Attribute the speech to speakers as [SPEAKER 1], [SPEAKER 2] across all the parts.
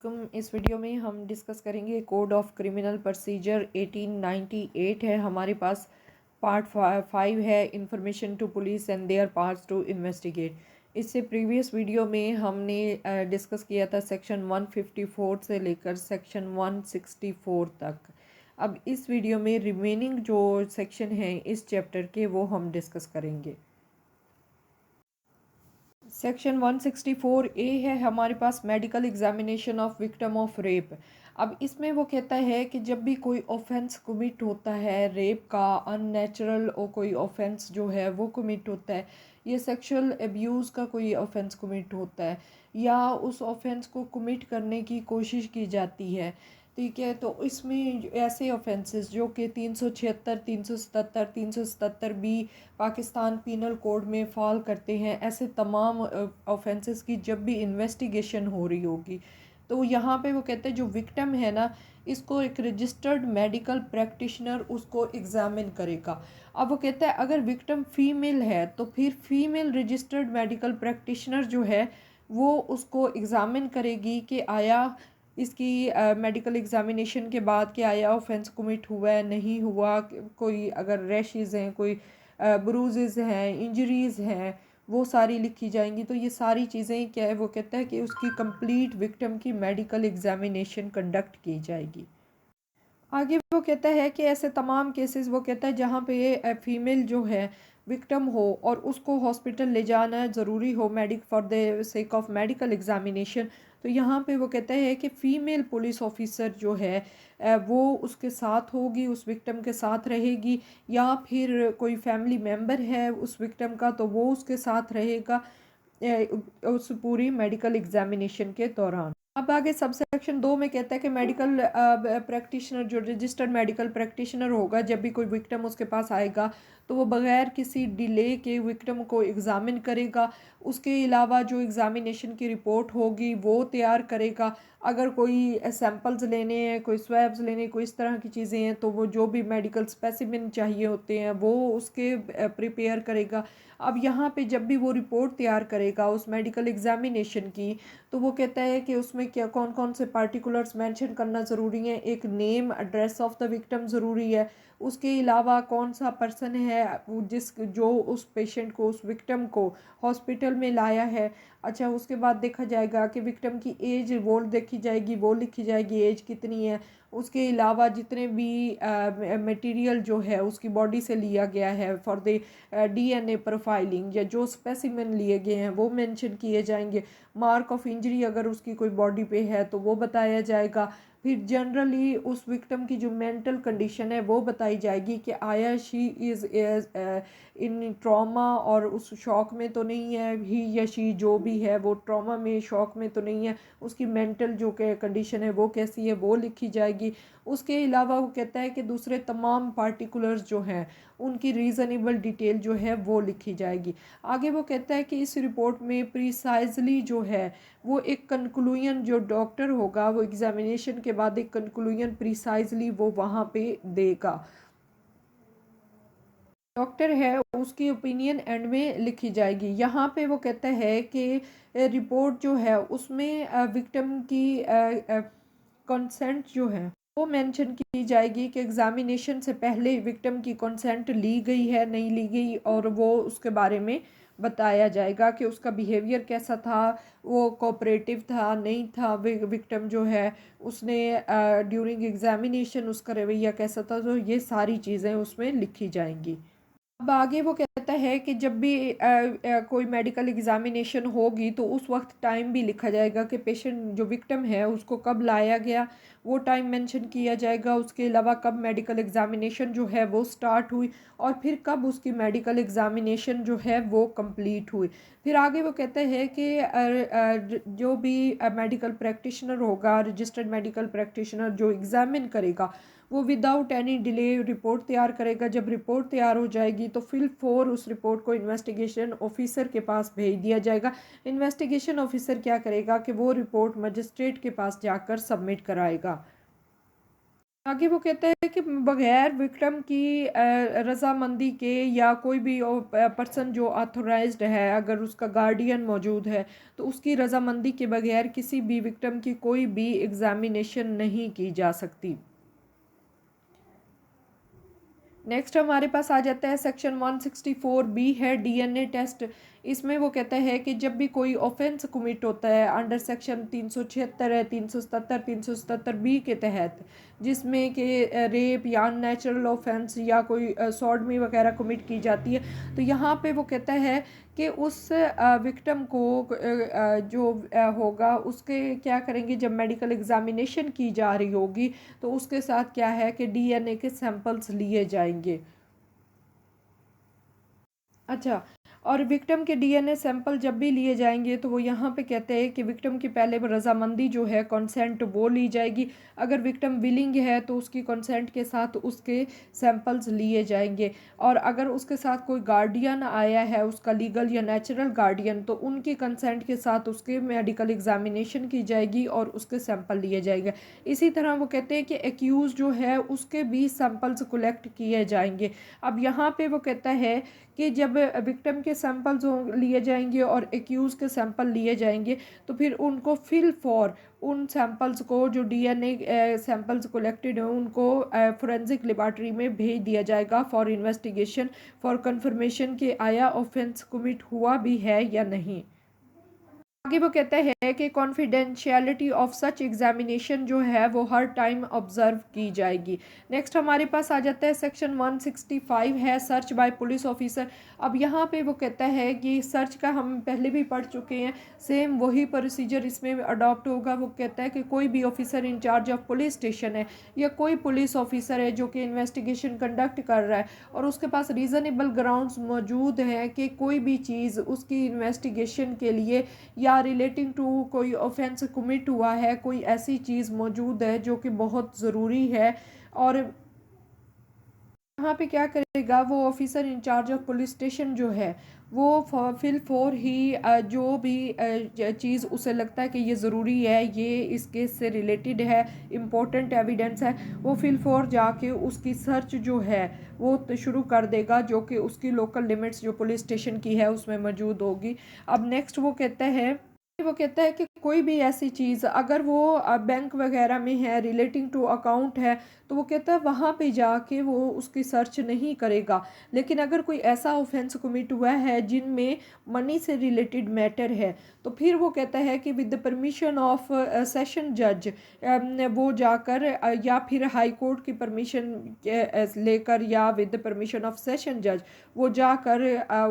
[SPEAKER 1] इस वीडियो में हम डिस्कस करेंगे कोड ऑफ क्रिमिनल प्रोसीजर 1898 है हमारे पास। पार्ट 5 है information to police and their parts to investigate. इससे प्रीवियस वीडियो में हमने डिस्कस किया था सेक्शन 154 से लेकर सेक्शन 164 तक। अब इस वीडियो में रिमेनिंग जो सेक्शन हैं इस चैप्टर के वो हम डिस्कस करेंगे। सेक्शन 164 ए है हमारे पास medical examination of victim of rape. अब इसमें वो कहता है कि जब भी कोई ऑफेंस कमिट होता है रेप का, अननेचुरल और कोई ऑफेंस जो है वो कमिट होता है, ये सेक्सुअल अब्यूज़ का कोई ऑफेंस कमिट होता है या उस ऑफेंस को कमिट करने की कोशिश की जाती है, ठीक है, तो इसमें ऐसे ऑफेंसेस जो कि 376, 377, 377 बी पाकिस्तान पीनल कोड में फॉल करते हैं, ऐसे तमाम ऑफेंसेस की जब भी इन्वेस्टिगेशन हो रही होगी तो यहाँ पे वो कहते हैं जो विक्टिम है ना, इसको एक रजिस्टर्ड मेडिकल प्रैक्टिशनर उसको एग्जामिन करेगा। अब वो कहता है अगर विक्टिम फीमेल है तो फिर फीमेल रजिस्टर्ड मेडिकल प्रैक्टिशनर जो है वो उसको एग्जामिन करेगी कि आया इसकी मेडिकल एग्जामिनेशन के बाद कि आया ऑफेंस कमिट हुआ है नहीं हुआ, कोई अगर रैशेज़ हैं, कोई ब्रूजेज़ हैं, इंजरीज़ हैं, वो सारी लिखी जाएंगी। तो ये सारी चीज़ें क्या है वो कहता है कि उसकी कंप्लीट विक्टिम की मेडिकल एग्जामिनेशन कंडक्ट की जाएगी। आगे वो कहता है कि ऐसे तमाम केसेस वो कहता है जहाँ पे फीमेल जो है विक्टिम हो और उसको हॉस्पिटल ले जाना ज़रूरी हो for the sake of medical examination, तो यहाँ पे वो कहता है कि फ़ीमेल पुलिस ऑफिसर जो है वो उसके साथ होगी, उस विक्टिम के साथ रहेगी, या फिर कोई फैमिली मेम्बर है उस विक्टिम का तो वो उसके साथ रहेगा उस पूरी मेडिकल एग्जामिनेशन के दौरान। अब आगे सब सेक्शन 2 में कहता है कि मेडिकल प्रैक्टिशनर जो रजिस्टर्ड मेडिकल प्रैक्टिशनर होगा, जब भी कोई विक्टिम उसके पास आएगा तो वो बगैर किसी डिले के विक्टिम को एग्ज़ामिन करेगा। उसके अलावा जो एग्ज़ामिनेशन की रिपोर्ट होगी वो तैयार करेगा। अगर कोई सैंपल्स लेने हैं, कोई स्वैब्स लेने, कोई इस तरह की चीज़ें हैं तो वो जो भी मेडिकल स्पेसिमेन चाहिए होते हैं वो उसके प्रिपेयर करेगा। अब यहाँ पे जब भी वो रिपोर्ट तैयार करेगा उस मेडिकल एग्जामिनेशन की, तो वो कहता है कि उसमें क्या कौन कौन से पार्टिकुलर्स मेंशन करना ज़रूरी है। एक name address of the victim ज़रूरी है, उसके अलावा कौन सा पर्सन है जो उस पेशेंट को, उस विक्टिम को हॉस्पिटल में लाया है। अच्छा, उसके बाद देखा जाएगा कि विक्टिम की एज वो देखी जाएगी, वो लिखी जाएगी एज कितनी है। उसके अलावा जितने भी मटेरियल जो है उसकी बॉडी से लिया गया है फॉर द डीएनए प्रोफाइलिंग, या जो स्पेसिमेन लिए गए हैं वो मेंशन किए जाएंगे। मार्क ऑफ इंजरी अगर उसकी कोई बॉडी पे है तो वो बताया जाएगा। फिर जनरली उस विक्टिम की जो मेंटल कंडीशन है वो बताई जाएगी कि आया शी इज़ इन ट्रॉमा और उस शॉक में तो नहीं है, ही या शी जो भी है वो ट्रॉमा में, शॉक में तो नहीं है, उसकी मेंटल जो कंडीशन है वो कैसी है वो लिखी जाएगी। उसके अलावा वो कहता है कि दूसरे तमाम पार्टिकुलर्स जो हैं उनकी रीज़नेबल डिटेल जो है वो लिखी जाएगी। आगे वो कहता है कि इस रिपोर्ट में प्रिसाइजली जो है वो एक कंक्लूजन जो डॉक्टर होगा वो एग्जामिनेशन के बाद एक कंक्लूजन प्रिसाइजली वो वहाँ पे देगा। डॉक्टर है उसकी ओपिनियन एंड में लिखी जाएगी। यहाँ पे वो कहता है कि रिपोर्ट जो है उसमें विक्टिम की कंसेंट जो है वो मेंशन की जाएगी कि एग्जामिनेशन से पहले विक्टिम की कंसेंट ली गई है नहीं ली गई, और वो उसके बारे में बताया जाएगा कि उसका बिहेवियर कैसा था, वो कोऑपरेटिव था नहीं था, विक्टिम जो है उसने ड्यूरिंग एग्जामिनेशन उसका रवैया कैसा था, तो ये सारी चीज़ें उसमें लिखी जाएंगी। अब आगे वो कहता है कि जब भी कोई मेडिकल एग्जामिनेशन होगी तो उस वक्त टाइम भी लिखा जाएगा कि पेशेंट जो विक्टिम है उसको कब लाया गया, वो टाइम मेंशन किया जाएगा। उसके अलावा कब मेडिकल एग्जामिनेशन जो है वो स्टार्ट हुई और फिर कब उसकी मेडिकल एग्जामिनेशन जो है वो कंप्लीट हुई। फिर आगे वो कहते हैं कि जो भी मेडिकल प्रैक्टिशनर होगा, रजिस्टर्ड मेडिकल प्रैक्टिशनर जो एग्जामिन करेगा वो विदाउट एनी डिले रिपोर्ट तैयार करेगा। जब रिपोर्ट तैयार हो जाएगी तो फिल 4 उस रिपोर्ट को इन्वेस्टिगेशन ऑफिसर के पास भेज दिया जाएगा। इन्वेस्टिगेशन ऑफिसर क्या करेगा कि वो रिपोर्ट मजिस्ट्रेट के पास जाकर सबमिट कराएगा। आगे वो कहता है कि बगैर विक्टिम की रज़ामंदी के या कोई भी पर्सन जो ऑथराइज्ड है, अगर उसका गार्डियन मौजूद है, तो उसकी रज़ामंदी के बगैर किसी भी विक्टिम की कोई भी एग्ज़ामिनेशन नहीं की जा सकती। नेक्स्ट हमारे पास आ जाता है सेक्शन 164 बी है डीएनए टेस्ट। इसमें वो कहता है कि जब भी कोई ऑफेंस कमिट होता है अंडर सेक्शन 376 है, 377, 377 बी के तहत, जिसमें कि रेप या अननेचुरल ऑफेंस या कोई सॉडमी वगैरह कमिट की जाती है, तो यहाँ पे वो कहता है कि उस विक्टिम को जो होगा उसके क्या करेंगे, जब मेडिकल एग्जामिनेशन की जा रही होगी तो उसके साथ क्या है कि डीएनए के सैंपल्स लिए जाएंगे। अच्छा, और विक्टिम के डीएनए सैंपल जब भी लिए जाएंगे तो वो यहाँ पे कहते हैं कि विक्टिम की पहले रजामंदी जो है, कंसेंट, वो ली जाएगी। अगर विक्टिम विलिंग है तो उसकी कंसेंट के साथ उसके सैंपल्स लिए जाएंगे। और अगर उसके साथ कोई गार्डियन आया है, उसका लीगल या नेचुरल गार्डियन, तो उनकी कंसेंट के साथ उसके मेडिकल एग्जामिनेशन की जाएगी और उसके सैंपल लिए जाएंगे। इसी तरह वो कहते हैं कि एक्यूज जो है उसके भी सैंपल्स कलेक्ट किए जाएंगे। अब यहाँ पे वो कहता है कि जब विक्टिम के सैंपल्स लिए जाएंगे और एक्यूज़ के सैंपल लिए जाएंगे, तो फिर उनको फिल फॉर उन सैंपल्स को, जो डीएनए सैंपल्स कलेक्टेड हैं, उनको फोरेंसिक लेबॉरेटरी में भेज दिया जाएगा फॉर इन्वेस्टिगेशन, फॉर कंफर्मेशन कि आया ऑफेंस कमिट हुआ भी है या नहीं। आगे वो कहता है कि कॉन्फिडेंशियलिटी ऑफ सच एग्जामिनेशन जो है वो हर टाइम ऑब्जर्व की जाएगी। नेक्स्ट हमारे पास आ जाता है सेक्शन 165 है सर्च बाय पुलिस ऑफिसर। अब यहाँ पे वो कहता है कि सर्च का हम पहले भी पढ़ चुके हैं, सेम वही प्रोसीजर इसमें अडॉप्ट होगा। वो कहता है कि कोई भी officer in charge of police station है या कोई पुलिस ऑफिसर है जो कि इन्वेस्टिगेशन कंडक्ट कर रहा है और उसके पास रीज़नेबल ग्राउंड्स मौजूद हैं कि कोई भी चीज़ उसकी इन्वेस्टिगेशन के लिए या रिलेटिंग टू कोई ऑफेंस कमिट हुआ है, कोई ऐसी चीज़ मौजूद है जो कि बहुत ज़रूरी है, और यहाँ पे क्या करेगा वो officer in charge of police station जो है वो फिल फोर ही जो भी चीज़ उसे लगता है कि ये ज़रूरी है, ये इस केस से रिलेटेड है, इम्पोर्टेंट एविडेंस है, वो फिल फोर जाके उसकी सर्च जो है वो शुरू कर देगा, जो कि उसकी लोकल लिमिट्स जो पुलिस स्टेशन की है उसमें मौजूद होगी। अब नेक्स्ट वो कहता है कि कोई भी ऐसी चीज़ अगर वो बैंक वगैरह में है, रिलेटिंग टू अकाउंट है, तो वो कहता है वहाँ पे जाके वो उसकी सर्च नहीं करेगा। लेकिन अगर कोई ऐसा ऑफेंस कमिट हुआ है जिनमें मनी से रिलेटेड मैटर है, तो फिर वो कहता है कि with the permission of session जज, वो जाकर या फिर हाई कोर्ट की परमिशन लेकर या with the permission of session जज वो जाकर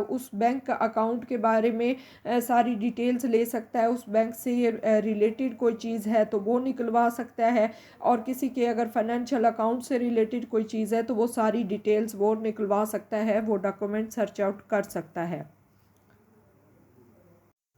[SPEAKER 1] उस बैंक अकाउंट के बारे में सारी डिटेल्स ले सकता है। उस बैंक से रिलेटेड कोई चीज़ है तो वो निकलवा सकता है, और किसी के अगर फाइनेंशियल अकाउंट से रिलेटेड कोई चीज़ है तो वो सारी डिटेल्स वो निकलवा सकता है, वो डॉक्यूमेंट सर्च आउट कर सकता है।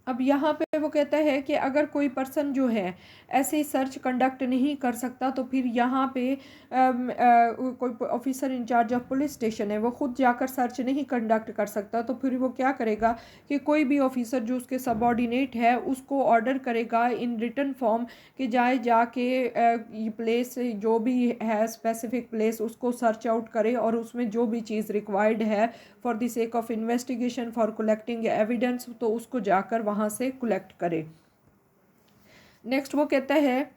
[SPEAKER 1] अब यहाँ पे वो कहता है कि अगर कोई पर्सन जो है ऐसे सर्च कंडक्ट नहीं कर सकता, तो फिर यहाँ पे कोई officer in charge of police station है वो खुद जाकर सर्च नहीं कंडक्ट कर सकता, तो फिर वो क्या करेगा कि कोई भी ऑफिसर जो उसके सबऑर्डिनेट है उसको ऑर्डर करेगा इन रिटन फॉर्म कि जाके ये प्लेस जो भी है स्पेसिफिक प्लेस उसको सर्च आउट करे और उसमें जो भी चीज़ रिक्वायर्ड है for the sake of investigation for collecting evidence, तो उसको जाकर वहाँ से कलेक्ट करे। नेक्स्ट वो कहता है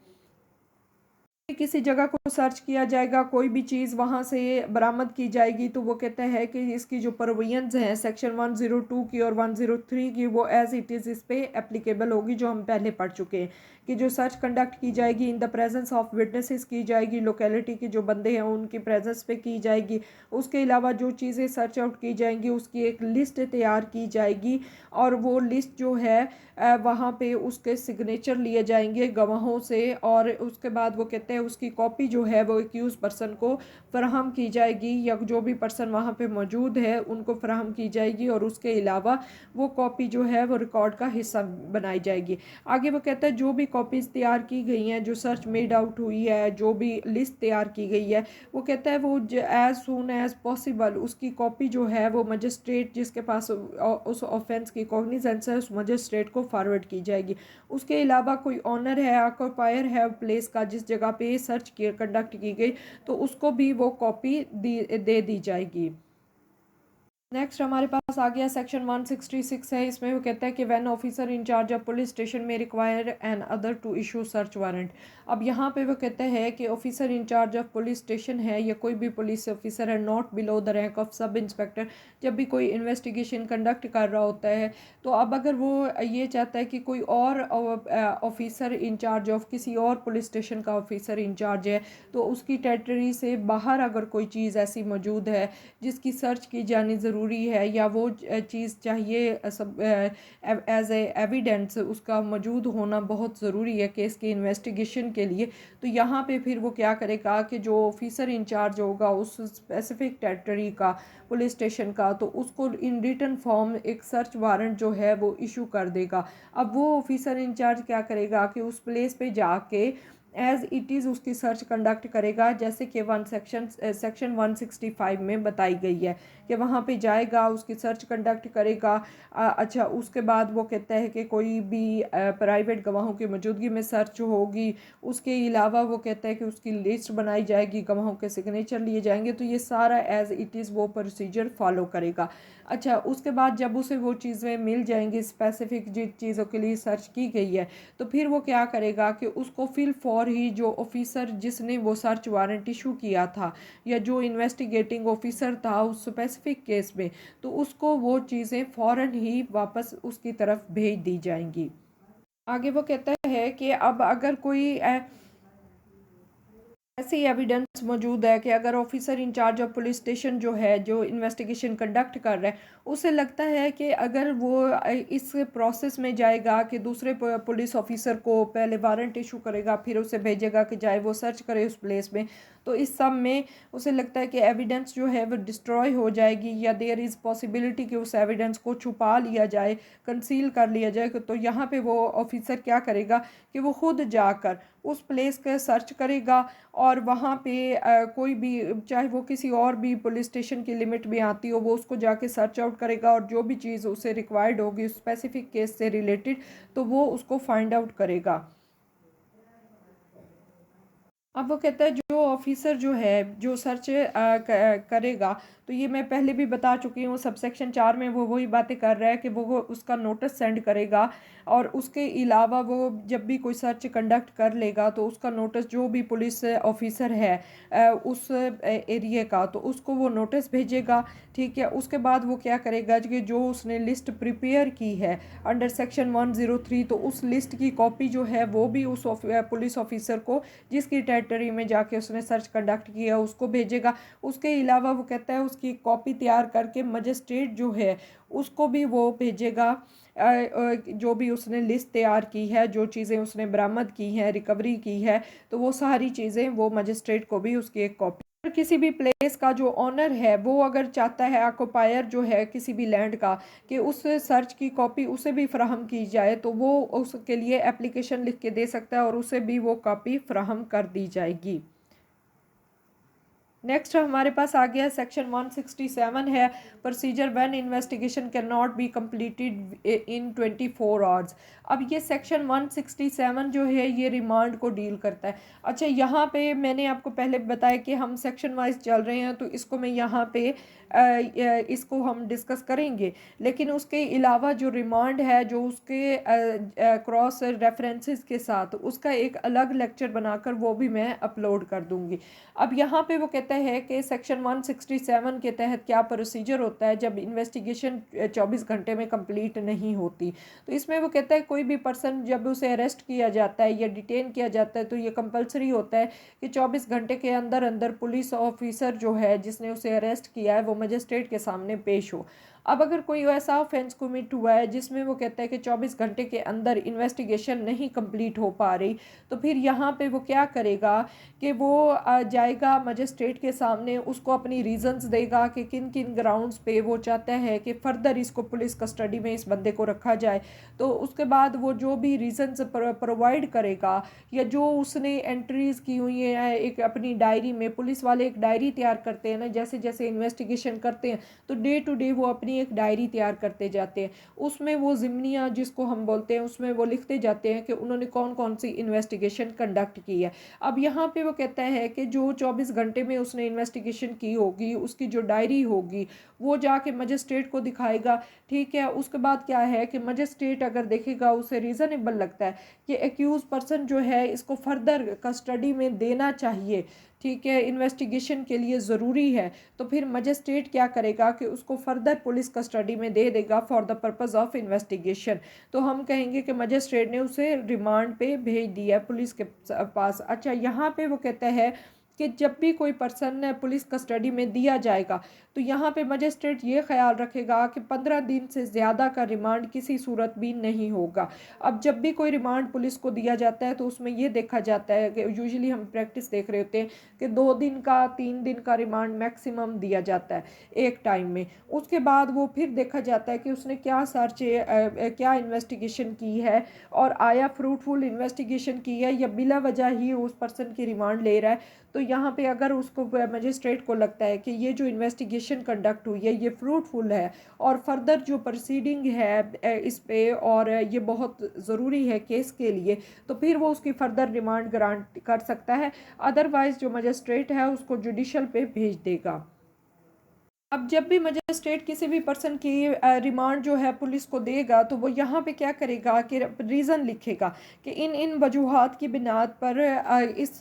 [SPEAKER 1] किसी जगह को सर्च किया जाएगा, कोई भी चीज़ वहाँ से बरामद की जाएगी, तो वो कहता है कि इसकी जो प्रोविजंस हैं सेक्शन 102 की और 103 की वो एज इट इज़ इस पे एप्लीकेबल होगी, जो हम पहले पढ़ चुके हैं कि जो सर्च कंडक्ट की जाएगी in the presence of witnesses की जाएगी, लोकेलिटी के जो बंदे हैं उनकी प्रेजेंस पे की जाएगी। उसके अलावा जो चीज़ें सर्च आउट की जाएंगी उसकी एक लिस्ट तैयार की जाएगी, और वो लिस्ट जो है वहाँ पे उसके सिग्नेचर लिए जाएंगे गवाहों से, और उसके बाद वो कहते हैं उसकी कॉपी जो है वो एक्यूज पर्सन को फराहम की जाएगी, या जो भी पर्सन वहाँ पे मौजूद है उनको फराहम की जाएगी, और उसके अलावा वो कॉपी जो है वो रिकॉर्ड का हिस्सा बनाई जाएगी। आगे वो कहता है जो भी कॉपीज़ तैयार की गई हैं, जो सर्च मेड आउट हुई है, जो भी लिस्ट तैयार की गई है, वो कहता है वो एज़ सून एज़ पॉसिबल उसकी कॉपी जो है वो मजिस्ट्रेट जिसके पास उस ऑफेंस की कॉग्निजेंस है उस मजिस्ट्रेट को फॉरवर्ड की जाएगी। उसके अलावा कोई ऑनर है, ऑक्यूपायर है प्लेस का जिस जगह पे पे सर्च कंडक्ट की गई तो उसको भी वो कॉपी दे दी जाएगी। नेक्स्ट हमारे पास आ गया सेक्शन 166 है। इसमें वो कहता है कि when officer in charge of police station में require another to issue search warrant. अब यहाँ पे वो कहता है कि officer in charge of police station है या कोई भी पुलिस ऑफिसर है not below the rank of sub inspector, जब भी कोई इन्वेस्टिगेशन कंडक्ट कर रहा होता है तो अब अगर वो ये चाहता है कि कोई और ऑफिसर इंचार्ज ऑफ किसी और पुलिस स्टेशन का ऑफिसर इंचार्ज है तो उसकी टेरिटरी से बाहर अगर कोई चीज़ ऐसी मौजूद है जिसकी सर्च की जानी ज़रूरी है या वो चीज़ चाहिए सब एज ए एविडेंस उसका मौजूद होना बहुत ज़रूरी है केस की इन्वेस्टिगेशन के लिए, तो यहाँ पे फिर वो क्या करेगा कि जो ऑफिसर इंचार्ज होगा उस स्पेसिफिक टेरिटरी का पुलिस स्टेशन का तो उसको इन रिटन फॉर्म एक सर्च वारंट जो है वो इशू कर देगा। अब वो ऑफिसर इंचार्ज क्या करेगा कि उस प्लेस पे जाके एज इट इज़ उसकी सर्च कंडक्ट करेगा, जैसे कि सेक्शन 165 में बताई गई है कि वहाँ पे जाएगा उसकी सर्च कंडक्ट करेगा। अच्छा, उसके बाद वो कहता है कि कोई भी प्राइवेट गवाहों की मौजूदगी में सर्च होगी, उसके अलावा वो कहता है कि उसकी लिस्ट बनाई जाएगी, गवाहों के सिग्नेचर लिए जाएंगे, तो ये सारा एज इट इज़ वो प्रोसीजर फॉलो करेगा। अच्छा, उसके बाद जब उसे वो चीज़ें मिल जाएंगी स्पेसिफिक जिन चीज़ों के लिए सर्च की गई है तो फिर वो क्या करेगा कि उसको फिल फॉर ही जो ऑफिसर जिसने वो सर्च वारंट इशू किया था या जो इन्वेस्टिगेटिंग ऑफिसर था उस स्पेसिफिक केस में तो उसको वो चीज़ें फ़ौरन ही वापस उसकी तरफ भेज दी जाएंगी। आगे वो कहता है कि अब अगर कोई ऐसी एविडेंस मौजूद है कि अगर officer in charge of police station जो है जो इन्वेस्टिगेशन कंडक्ट कर रहा है उसे लगता है कि अगर वो इस प्रोसेस में जाएगा कि दूसरे पुलिस ऑफिसर को पहले वारंट इशू करेगा फिर उसे भेजेगा कि जाए वो सर्च करे उस प्लेस में, तो इस सब में उसे लगता है कि एविडेंस जो है वो डिस्ट्रॉय हो जाएगी या देयर इज़ पॉसिबिलिटी कि उस एविडेंस को छुपा लिया जाए, कंसील कर लिया जाए, तो यहाँ पे वो ऑफिसर क्या करेगा कि वो खुद जाकर उस प्लेस का सर्च करेगा और वहाँ पे कोई भी चाहे वो किसी और भी पुलिस स्टेशन की लिमिट में आती हो वो उसको जाके सर्च आउट करेगा और जो भी चीज़ उसे रिक्वायर्ड होगी उस स्पेसिफिक केस से रिलेटेड तो वो उसको फाइंड आउट करेगा। अब वो कहता है जो ऑफिसर जो है जो सर्च करेगा तो ये मैं पहले भी बता चुकी हूँ सबसेक्शन 4 में वो वही बातें कर रहा है कि वो उसका नोटिस सेंड करेगा और उसके अलावा वो जब भी कोई सर्च कंडक्ट कर लेगा तो उसका नोटिस जो भी पुलिस ऑफिसर है उस एरिया का तो उसको वो नोटिस भेजेगा। ठीक है, उसके बाद वो क्या करेगा कि जो उसने लिस्ट प्रिपेयर की है अंडर सेक्शन 103 तो उस लिस्ट की कॉपी जो है वो भी उस पुलिस ऑफिसर को जिसकी टेरिटरी में जाके उसने सर्च कंडक्ट किया उसको भेजेगा। उसके अलावा वो कहता है उसकी कॉपी तैयार करके मजिस्ट्रेट जो है उसको भी वो भेजेगा जो भी उसने लिस्ट तैयार की है जो चीज़ें उसने बरामद की हैं रिकवरी की है तो वो सारी चीज़ें वो मजिस्ट्रेट को भी उसकी एक कॉपी। किसी भी प्लेस का जो ऑनर है वो अगर चाहता है ऑक्युपायर जो है किसी भी लैंड का कि उस सर्च की कॉपी उसे भी फ्राहम की जाए तो वो उसके लिए एप्लीकेशन लिख के दे सकता है और उसे भी वो कॉपी फ्राहम कर दी जाएगी। नेक्स्ट हमारे पास आ गया सेक्शन 167 है procedure when investigation can not be completed in 24 hours. अब ये सेक्शन 167 जो है ये रिमांड को डील करता है। अच्छा, यहाँ पे मैंने आपको पहले बताया कि हम सेक्शन वाइज चल रहे हैं तो इसको मैं यहाँ पे इसको हम डिस्कस करेंगे, लेकिन उसके अलावा जो रिमांड है जो उसके क्रॉस रेफरेंसेस के साथ उसका एक अलग लेक्चर बनाकर वो भी मैं अपलोड कर दूँगी। अब यहाँ पे वो कहता है कि सेक्शन 167 के तहत क्या प्रोसीजर होता है जब इन्वेस्टिगेशन 24 घंटे में कंप्लीट नहीं होती। तो इसमें वो कहता है कोई भी पर्सन जब उसे अरेस्ट किया जाता है या डिटेन किया जाता है तो ये कंपलसरी होता है कि 24 घंटे के अंदर अंदर पुलिस ऑफिसर जो है जिसने उसे अरेस्ट किया है वो मजिस्ट्रेट के सामने पेश हो। अब अगर कोई ऐसा ऑफेंस कमिट हुआ है जिसमें वो कहता है कि 24 घंटे के अंदर इन्वेस्टिगेशन नहीं कंप्लीट हो पा रही तो फिर यहाँ पे वो क्या करेगा कि वो जाएगा मजिस्ट्रेट के सामने उसको अपनी रीजंस देगा कि किन किन ग्राउंड्स पे वो चाहता है कि फर्दर इसको पुलिस कस्टडी में इस बंदे को रखा जाए। तो उसके बाद वो जो भी रीजंस प्रोवाइड करेगा या जो उसने एंट्रीज की हुई है एक अपनी डायरी में, पुलिस वाले एक डायरी तैयार करते हैं ना जैसे जैसे इन्वेस्टिगेशन करते हैं तो डे टू डे वो अपनी अपनी एक डायरी तैयार करते जाते हैं। उसमें वो ज़िम्नियाँ जिसको हम बोलते हैं, उसमें वो लिखते जाते हैं कि उन्होंने कौन कौन सी इन्वेस्टिगेशन कंडक्ट की है। अब यहाँ पे वो कहता है कि जो 24 घंटे में उसने इन्वेस्टिगेशन की होगी, उसकी जो डायरी होगी, वो जाके मजिस्ट्रेट को दिखाएगा। ठीक है, उसके बाद क्या है कि मजिस्ट्रेट अगर देखेगा, उसे रीज़नेबल लगता है कि एक्यूज पर्सन जो है इसको फर्दर कस्टडी में देना चाहिए, ठीक है, इन्वेस्टिगेशन के लिए ज़रूरी है, तो फिर मजिस्ट्रेट क्या करेगा कि उसको फर्दर पुलिस कस्टडी में दे देगा for the purpose of investigation. तो हम कहेंगे कि मजिस्ट्रेट ने उसे रिमांड पे भेज दिया पुलिस के पास। अच्छा, यहाँ पे वो कहता है कि जब भी कोई पर्सन पुलिस कस्टडी में दिया जाएगा, तो यहाँ पे मजिस्ट्रेट ये ख्याल रखेगा कि 15 दिन से ज़्यादा का रिमांड किसी सूरत भी नहीं होगा। अब जब भी कोई रिमांड पुलिस को दिया जाता है तो उसमें ये देखा जाता है कि यूजुअली हम प्रैक्टिस देख रहे होते हैं कि 2 दिन का 3 दिन का रिमांड मैक्सिमम दिया जाता है एक टाइम में। उसके बाद वो फिर देखा जाता है कि उसने क्या क्या इन्वेस्टिगेशन की है और आया फ्रूटफुल इन्वेस्टिगेशन की है या बिला वजह ही उस पर्सन की रिमांड ले रहा है। तो यहाँ पे अगर उसको मजिस्ट्रेट को लगता है कि ये जो इन्वेस्टिगेशन कंडक्ट हुई है ये फ्रूटफुल है और फर्दर जो प्रोसीडिंग है इस पे और ये बहुत ज़रूरी है केस के लिए, तो फिर वो उसकी फर्दर रिमांड ग्रांट कर सकता है। अदरवाइज़ जो मजिस्ट्रेट है उसको जुडिशल पे भेज देगा। अब जब भी मजिस्ट्रेट किसी भी पर्सन की रिमांड जो है पुलिस को देगा, तो वो यहाँ पे क्या करेगा कि रीज़न लिखेगा कि इन इन वजूहात की बिनाद पर इस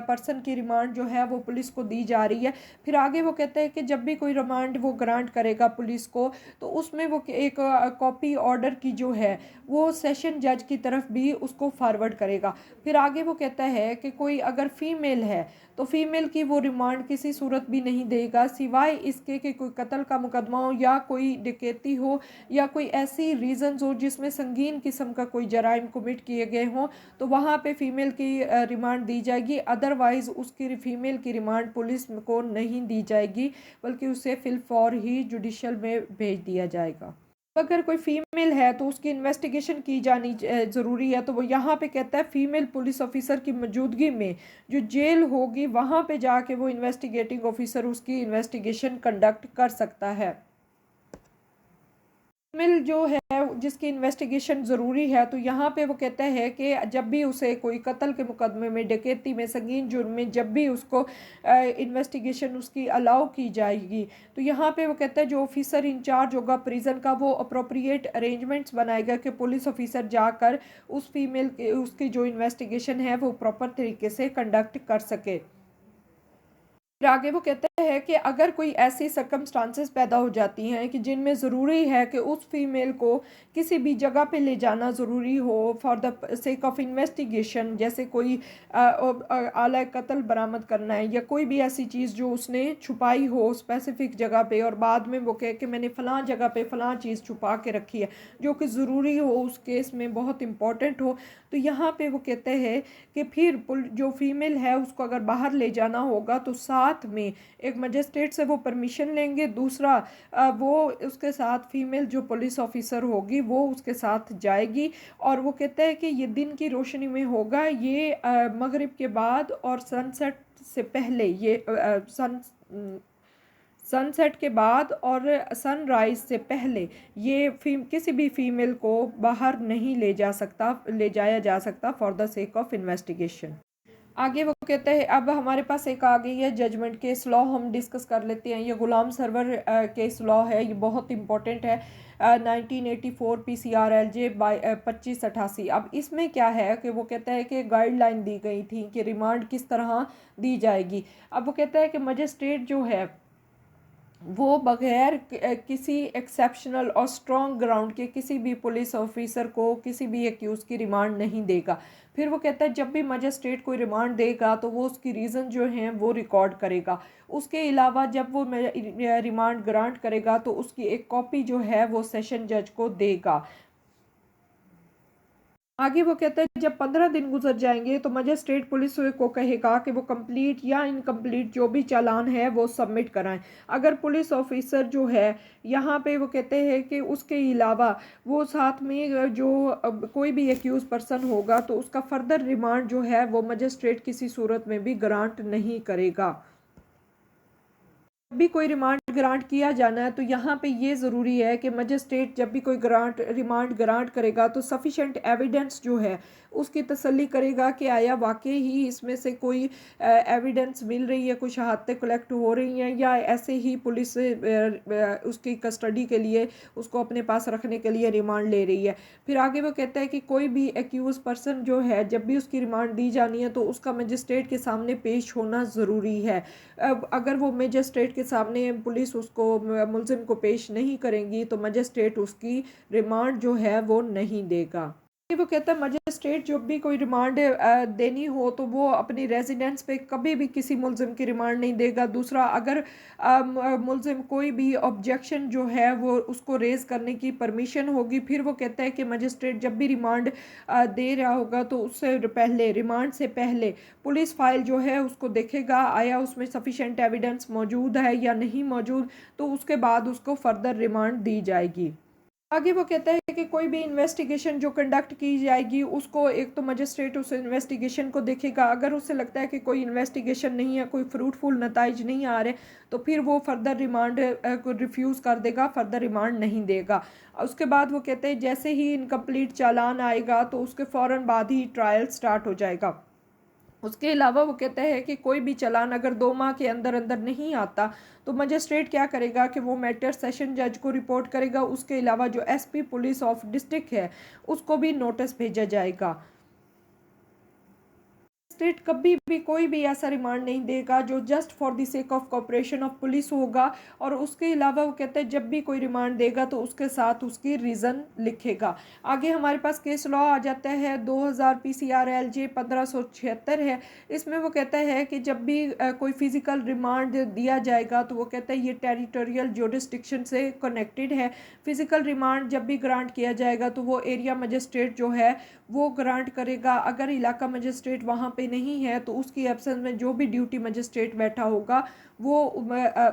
[SPEAKER 1] पर्सन की रिमांड जो है वो पुलिस को दी जा रही है। फिर आगे वो कहता है कि जब भी कोई रिमांड वो ग्रांट करेगा पुलिस को, तो उसमें वो एक कॉपी ऑर्डर की जो है वो सेशन जज की तरफ भी उसको फॉरवर्ड करेगा। फिर आगे वो कहता है कि कोई अगर फ़ीमेल है तो फीमेल की वो रिमांड किसी सूरत भी नहीं देगा, सिवाय इसके कि कोई कत्ल का मुकदमा हो या कोई डकैती हो या कोई ऐसी रीज़न्स हो जिसमें संगीन किस्म का कोई जराइम कमिट किए गए हों, तो वहाँ पे फ़ीमेल की रिमांड दी जाएगी। अदरवाइज़ उसकी फ़ीमेल की रिमांड पुलिस को नहीं दी जाएगी, बल्कि उसे फिलफौर ही जुडिशल में भेज दिया जाएगा। अगर कोई फीमेल है तो उसकी इन्वेस्टिगेशन की जानी ज़रूरी है, तो वो यहाँ पे कहता है फीमेल पुलिस ऑफिसर की मौजूदगी में जो जेल होगी वहाँ पे जाके वो इन्वेस्टिगेटिंग ऑफिसर उसकी इन्वेस्टिगेशन कंडक्ट कर सकता है। फीमेल जो है जिसकी इन्वेस्टिगेशन ज़रूरी है, तो यहाँ पे वो कहता है कि जब भी उसे कोई कत्ल के मुकदमे में, डकैती में, संगीन जुर्म में जब भी उसको इन्वेस्टिगेशन उसकी अलाउ की जाएगी, तो यहाँ पे वो कहता है जो ऑफिसर इंचार्ज होगा प्रिजन का वो अप्रोप्रिएट अरेंजमेंट्स बनाएगा कि पुलिस ऑफिसर जाकर उस फीमेल के उसकी जो इन्वेस्टिगेशन है वो प्रॉपर तरीके से कंडक्ट कर सके। फिर आगे वो कहते हैं कि अगर कोई ऐसी सर्कमस्टांसेस पैदा हो जाती हैं कि जिनमें ज़रूरी है कि उस फीमेल को किसी भी जगह पे ले जाना ज़रूरी हो for the sake of investigation, जैसे कोई आला कत्ल बरामद करना है या कोई भी ऐसी चीज़ जो उसने छुपाई हो स्पेसिफिक जगह पे और बाद में वो कहे कि मैंने फ़लाँ जगह पे फ़लाँ चीज़ छुपा के रखी है जो कि ज़रूरी हो, उस केस में बहुत इम्पॉर्टेंट हो, तो यहाँ पे वो कहते हैं कि फिर जो फीमेल है उसको अगर बाहर ले जाना होगा तो साथ में एक मजिस्ट्रेट से वो परमिशन लेंगे। दूसरा वो उसके साथ फीमेल जो पुलिस ऑफिसर होगी वो उसके साथ जाएगी और वो कहते हैं कि ये दिन की रोशनी में होगा, ये मगरिब के बाद और सनसेट से पहले, ये सनसेट के बाद और सनराइज से पहले ये किसी भी फीमेल को बाहर नहीं ले जाया जा सकता for the sake of investigation. आगे वो कहते हैं अब हमारे पास एक आ गई है जजमेंट केस लॉ, हम डिस्कस कर लेते हैं। ये गुलाम सरवर केस लॉ है, ये बहुत इंपॉर्टेंट है। 1984 PCRLJ 2588। अब इसमें क्या है कि वो कहता है कि गाइडलाइन दी गई थी कि रिमांड किस तरह दी जाएगी। अब वो कहता है कि मजिस्ट्रेट जो है वो बगैर किसी एक्सेप्शनल और स्ट्रॉन्ग ग्राउंड के किसी भी पुलिस ऑफिसर को किसी भी एक्यूज़ की रिमांड नहीं देगा। फिर वो कहता है जब भी मजिस्ट्रेट कोई रिमांड देगा तो वो उसकी रीज़न जो हैं वो रिकॉर्ड करेगा। उसके अलावा जब वो रिमांड ग्रांट करेगा तो उसकी एक कॉपी जो है वो सेशन जज को देगा। आगे वो कहता है जब 15 दिन गुजर जाएंगे तो मजिस्ट्रेट पुलिस को कहेगा कि वो कंप्लीट या इनकम्प्लीट जो भी चालान है वो सबमिट कराएं। अगर पुलिस ऑफिसर जो है यहाँ पे वो कहते हैं कि उसके अलावा वो साथ में जो कोई भी एक्यूज पर्सन होगा तो उसका फर्दर रिमांड जो है वो मजिस्ट्रेट किसी सूरत में भी ग्रांट नहीं करेगा। भी कोई रिमांड ग्रांट किया जाना है, तो यहाँ पे ये ज़रूरी है कि मजिस्ट्रेट जब भी कोई रिमांड ग्रांट करेगा तो सफिशेंट एविडेंस जो है उसकी तसल्ली करेगा कि आया वाकई ही इसमें से कोई एविडेंस मिल रही है, कुछ शहादतें कलेक्ट हो रही हैं, या ऐसे ही पुलिस उसकी कस्टडी के लिए उसको अपने पास रखने के लिए रिमांड ले रही है। फिर आगे वो कहता है कि कोई भी एक्यूज पर्सन जो है जब भी उसकी रिमांड दी जानी है तो उसका मजिस्ट्रेट के सामने पेश होना ज़रूरी है। अब अगर वो मजिस्ट्रेट के सामने पुलिस उसको मुलजिम को पेश नहीं करेंगी तो मजिस्ट्रेट उसकी रिमांड जो है वो नहीं देगा। वो कहता है मजिस्ट्रेट जब भी कोई रिमांड देनी हो तो वो अपनी रेजिडेंस पे कभी भी किसी मुलजिम की रिमांड नहीं देगा। दूसरा, अगर मुलजिम कोई भी ऑब्जेक्शन जो है वो उसको रेज़ करने की परमिशन होगी, फिर वो कहता है कि मजिस्ट्रेट जब भी रिमांड दे रहा होगा तो उससे पहले, रिमांड से पहले पुलिस फाइल जो है उसको देखेगा, आया उसमें सफिशेंट एविडेंस मौजूद है या नहीं मौजूद, तो उसके बाद उसको फर्दर रिमांड दी जाएगी। आगे वो कहता है कि कोई भी इन्वेस्टिगेशन जो कंडक्ट की जाएगी उसको एक तो मजिस्ट्रेट उस इन्वेस्टिगेशन को देखेगा, अगर उसे लगता है कि कोई इन्वेस्टिगेशन नहीं है, कोई फ्रूटफुल नताइज नहीं आ रहे, तो फिर वो फर्दर रिमांड को रिफ्यूज़ कर देगा, फर्दर रिमांड नहीं देगा। उसके बाद वो कहते हैं जैसे ही इनकम्प्लीट चालान आएगा तो उसके फ़ौरन बाद ही ट्रायल स्टार्ट हो जाएगा। उसके अलावा वो कहते हैं कि कोई भी चालान अगर 2 माह के अंदर अंदर नहीं आता तो मजिस्ट्रेट क्या करेगा कि वो मैटर सेशन जज को रिपोर्ट करेगा। उसके अलावा जो एसपी पुलिस ऑफ डिस्ट्रिक्ट है उसको भी नोटिस भेजा जाएगा। स्टेट कभी भी कोई भी ऐसा रिमांड नहीं देगा जो just for the sake of corporation of police होगा, और उसके अलावा वो कहते हैं जब भी कोई रिमांड देगा तो उसके साथ उसकी रीज़न लिखेगा। आगे हमारे पास केस लॉ आ जाता है 2000 PCRLJ 1576 है। इसमें वो कहता है कि जब भी कोई फिजिकल रिमांड दिया जाएगा तो वो कहता है ये टेरिटोरियल जुरिस्डिक्शन से कनेक्टेड है। फिजिकल रिमांड जब भी ग्रांट किया जाएगा तो वो एरिया मजिस्ट्रेट जो है वो ग्रांट करेगा। अगर इलाका मजिस्ट्रेट वहाँ पे नहीं है तो उसकी एब्सेंस में जो भी ड्यूटी मजिस्ट्रेट बैठा होगा वो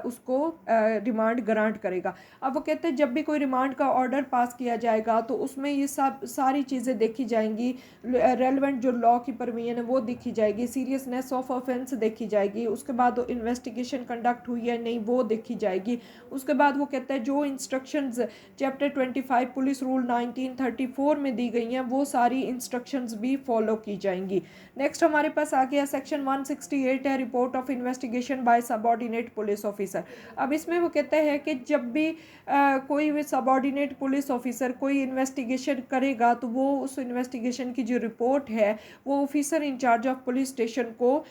[SPEAKER 1] उसको रिमांड ग्रांट करेगा। अब वो कहते हैं जब भी कोई रिमांड का ऑर्डर पास किया जाएगा तो उसमें ये सब सारी चीज़ें देखी जाएंगी, रेलेवेंट जो लॉ की परमिशन है वो देखी जाएगी, सीरियसनेस ऑफ ऑफेंस देखी जाएगी, उसके बाद इन्वेस्टिगेशन कंडक्ट हुई है नहीं वो देखी जाएगी। उसके बाद वो कहता है जो इंस्ट्रक्शंस चैप्टर 25 पुलिस रूल 1934 में दी गई हैं वो सारी इंस्ट्रक्शंस भी फॉलो की जाएंगी। नेक्स्ट हमारे पास आ गया सेक्शन 168 है, report of investigation by subordinate police officer. अब इसमें वो कहता है कि जब भी कोई भी सबऑर्डिनेट पुलिस ऑफिसर कोई इन्वेस्टिगेशन करेगा तो वो उस इन्वेस्टिगेशन की जो रिपोर्ट है वो officer in charge of police station को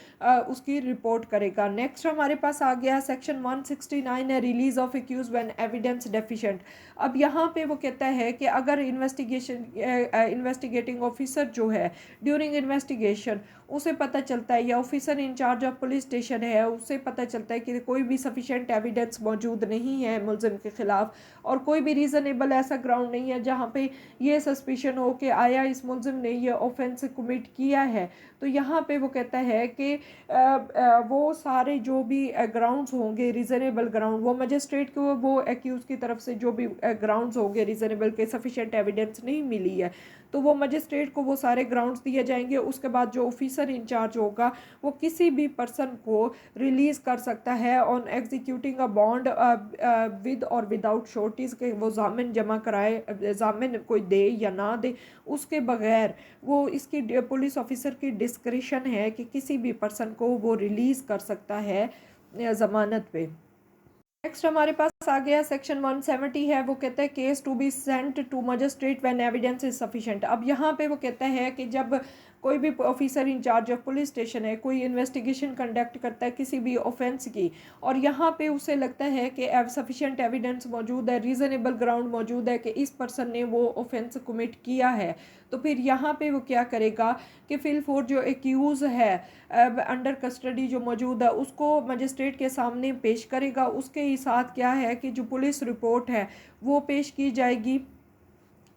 [SPEAKER 1] उसकी रिपोर्ट करेगा। नेक्स्ट हमारे पास आ गया सेक्शन 169 है, release of accused when evidence deficient. अब यहाँ पे वो कहता है कि अगर इन्वेस्टिगेटिंग ऑफिसर जो है ड्यूरिंग इन्वेस्टिगेशन उसे पता चलता है, या officer in charge of police station है उसे पता चलता है कि कोई भी सफिशेंट एविडेंस मौजूद नहीं है मुलजिम के खिलाफ, और कोई भी रीज़नेबल ऐसा ग्राउंड नहीं है जहाँ पे ये सस्पिशन हो कि आया इस मुलजिम ने ये ऑफेंस कमिट किया है, तो यहाँ पे वो कहता है कि वो सारे जो भी ग्राउंड्स होंगे रीज़नेबल ग्राउंड, वो मजिस्ट्रेट को वो एक्यूज़ की तरफ से जो भी ग्राउंड्स होंगे रीज़नेबल के सफिशेंट एविडेंस नहीं मिली है तो वो मजिस्ट्रेट को वो सारे ग्राउंड्स दिए जाएंगे। उसके बाद जो ऑफिसर इंचार्ज होगा वो किसी भी पर्सन को रिलीज़ कर सकता है on executing a bond with और विदाउट श्योरिटीज़ के वो जामिन जमा कराए, जामिन कोई दे या ना दे, उसके बगैर वो इसकी पुलिस ऑफिसर की डिस्क्रिशन है कि किसी भी पर्सन को वो रिलीज़ कर सकता है ज़मानत पे। नेक्स्ट हमारे पास आ गया सेक्शन 170 है, वो कहता है case to be sent to magistrate when evidence is sufficient. अब यहाँ पे वो कहता है कि जब कोई भी officer in charge of police station है कोई इन्वेस्टिगेशन कंडक्ट करता है किसी भी ऑफेंस की, और यहाँ पे उसे लगता है कि सफिशिएंट एविडेंस मौजूद है, रीज़नेबल ग्राउंड मौजूद है कि इस पर्सन ने वो ऑफेंस कमिट किया है, तो फिर यहाँ पे वो क्या करेगा कि फिल फोर जो एक्यूज़ है अंडर कस्टडी जो मौजूद है उसको मजिस्ट्रेट के सामने पेश करेगा। उसके ही साथ क्या है कि जो पुलिस रिपोर्ट है वो पेश की जाएगी,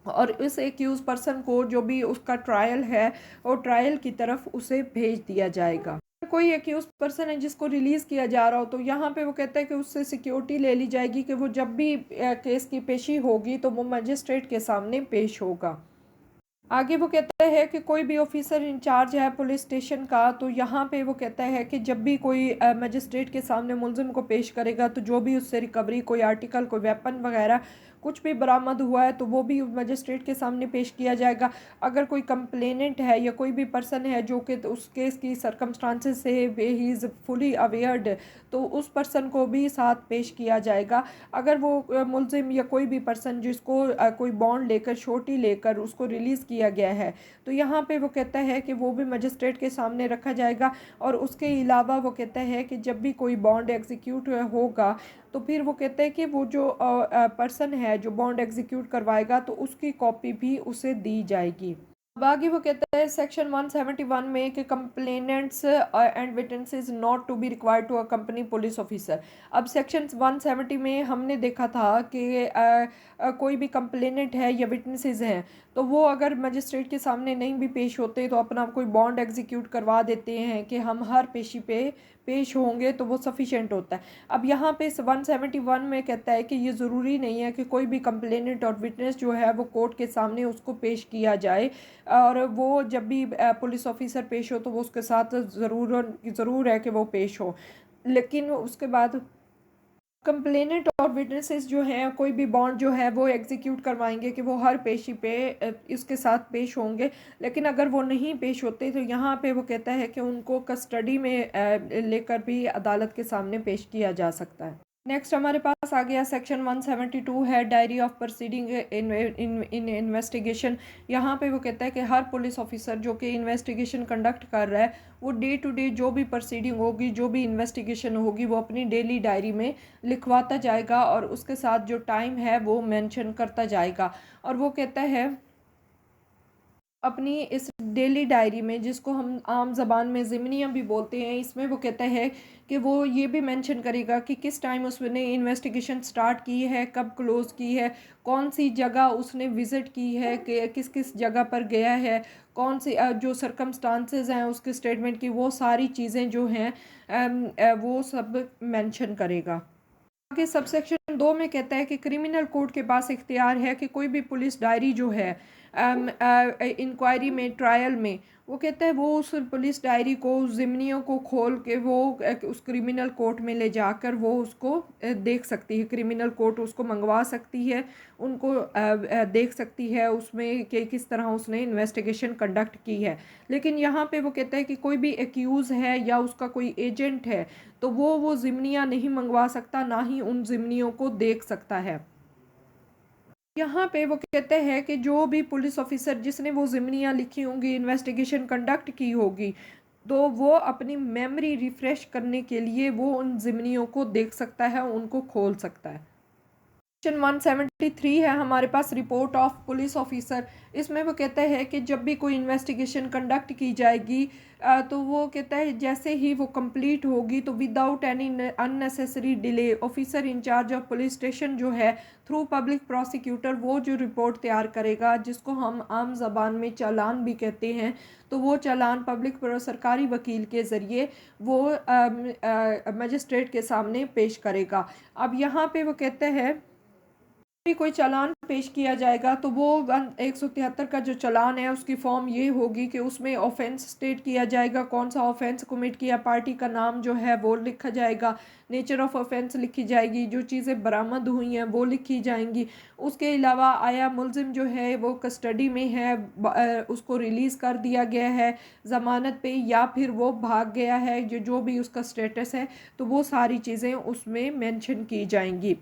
[SPEAKER 1] और इस एक्यूज पर्सन को जो भी उसका ट्रायल है और ट्रायल की तरफ उसे भेज दिया जाएगा। कोई एक्यूज पर्सन है जिसको रिलीज़ किया जा रहा हो तो यहाँ पे वो कहता है कि उससे सिक्योरिटी ले ली जाएगी कि वो जब भी केस की पेशी होगी तो वो मजिस्ट्रेट के सामने पेश होगा। आगे वो कहता है कि कोई भी ऑफिसर इंचार्ज है पुलिस स्टेशन का, तो यहाँ पे वो कहता है कि जब भी कोई मजिस्ट्रेट के सामने मुलजिम को पेश करेगा, तो जो भी उससे रिकवरी, कोई आर्टिकल, कोई वेपन वगैरह कुछ भी बरामद हुआ है, तो वो भी मजिस्ट्रेट के सामने पेश किया जाएगा। अगर कोई कंप्लेनेंट है या कोई भी पर्सन है जो कि उस केस की सरकमस्टांसेस से ही इज़ फुली अवेयर्ड, तो उस पर्सन को भी साथ पेश किया जाएगा। अगर वो मुलजिम या कोई भी पर्सन जिसको कोई बॉन्ड लेकर, छोटी लेकर उसको रिलीज़ किया गया है, तो यहाँ पे वो कहता है कि वो भी मजिस्ट्रेट के सामने रखा जाएगा। और उसके अलावा वो कहता है कि जब भी कोई बॉन्ड एग्जीक्यूट होगा, तो फिर वो कहते हैं कि वो जो पर्सन है जो बॉन्ड एग्जीक्यूट करवाएगा, तो उसकी कॉपी भी उसे दी जाएगी। अब आगे वो कहता है सेक्शन 171 में कि complainants and witnesses not to be required to accompany police officer. अब सेक्शन 170 में हमने देखा था कि कोई भी कंप्लेनेंट है या विटनेसेस हैं, तो वो अगर मजिस्ट्रेट के सामने नहीं भी पेश होते, तो अपना कोई बॉन्ड एग्जीक्यूट करवा देते हैं कि हम हर पेशी पे पेश होंगे, तो वो सफिशेंट होता है। अब यहाँ पे 171 में कहता है कि ये ज़रूरी नहीं है कि कोई भी कंप्लेनेंट और विटनेस जो है वो कोर्ट के सामने उसको पेश किया जाए, और वो जब भी पुलिस ऑफिसर पेश हो तो वो उसके साथ ज़रूर है कि वो पेश हो। लेकिन उसके बाद कंप्लेनेंट और विटनेसेस जो हैं कोई भी बॉन्ड जो है वो एग्जीक्यूट करवाएंगे कि वो हर पेशी पे इसके साथ पेश होंगे। लेकिन अगर वो नहीं पेश होते, तो यहाँ पे वो कहता है कि उनको कस्टडी में लेकर भी अदालत के सामने पेश किया जा सकता है। नेक्स्ट हमारे पास आ गया सेक्शन 172 है diary of proceeding in investigation. यहाँ पे वो कहता है कि हर पुलिस ऑफिसर जो कि इन्वेस्टिगेशन कंडक्ट कर रहा है, वो डे टू डे जो भी प्रोसीडिंग होगी, जो भी इन्वेस्टिगेशन होगी, वो अपनी डेली डायरी में लिखवाता जाएगा और उसके साथ जो टाइम है वो मेंशन करता जाएगा। और वो कहता है अपनी इस डेली डायरी में, जिसको हम आम ज़बान में ज़िमनियाँ भी बोलते हैं, इसमें वो कहता है कि वो ये भी मेंशन करेगा कि किस टाइम उसने इन्वेस्टिगेशन स्टार्ट की है, कब क्लोज़ की है, कौन सी जगह उसने विज़िट की है, कि किस किस जगह पर गया है, कौन सी जो सरकमस्टांसेस हैं उसके स्टेटमेंट की, वो सारी चीज़ें जो हैं वो सब मेंशन करेगा। आगे सबसेक्शन 2 में कहता है कि क्रिमिनल कोर्ट के पास इख्तियार है कि कोई भी पुलिस डायरी जो है इंक्वायरी में, ट्रायल में, वो कहता है वो उस पुलिस डायरी को, उस ज़िमनियों को खोल के वो उस क्रिमिनल कोर्ट में ले जाकर वो उसको देख सकती है। क्रिमिनल कोर्ट उसको मंगवा सकती है, उनको देख सकती है उसमें कि किस तरह उसने इन्वेस्टिगेशन कंडक्ट की है। लेकिन यहाँ पे वो कहता है कि कोई भी एक्यूज़ है या उसका कोई एजेंट है, तो वो ज़िमनियाँ नहीं मंगवा सकता, ना ही उन ज़िमनियों को देख सकता है। यहाँ पे वो कहते हैं कि जो भी पुलिस ऑफिसर जिसने वो ज़िमनियाँ लिखी होंगी, इन्वेस्टिगेशन कंडक्ट की होगी, तो वो अपनी मेमोरी रिफ़्रेश करने के लिए वो उन ज़िमनियों को देख सकता है, उनको खोल सकता है। सेक्शन 173 है हमारे पास रिपोर्ट ऑफ पुलिस ऑफिसर। इसमें वो कहता है कि जब भी कोई इन्वेस्टिगेशन कंडक्ट की जाएगी, तो वो कहता है जैसे ही वो कंप्लीट होगी, तो without any unnecessary delay officer in charge of police station जो है, थ्रू पब्लिक प्रोसिक्यूटर, वो जो रिपोर्ट तैयार करेगा, जिसको हम आम ज़बान में चालान भी कहते हैं, तो वो चालान पब्लिक सरकारी वकील के ज़रिए वो मजिस्ट्रेट के सामने पेश करेगा। अब यहाँ पे वो कहते हैं भी कोई चालान पेश किया जाएगा, तो वो 173 का जो चालान है उसकी फॉर्म ये होगी कि उसमें ऑफेंस स्टेट किया जाएगा, कौन सा ऑफेंस कमिट किया, पार्टी का नाम जो है वो लिखा जाएगा, नेचर ऑफ ऑफेंस लिखी जाएगी, जो चीज़ें बरामद हुई हैं वो लिखी जाएंगी। उसके अलावा आया मुलजिम जो है वो कस्टडी में है, उसको रिलीज़ कर दिया गया है ज़मानत पे, या फिर वो भाग गया है, जो भी उसका स्टेटस है, तो वो सारी चीज़ें उसमें मेंशन की जाएंगी।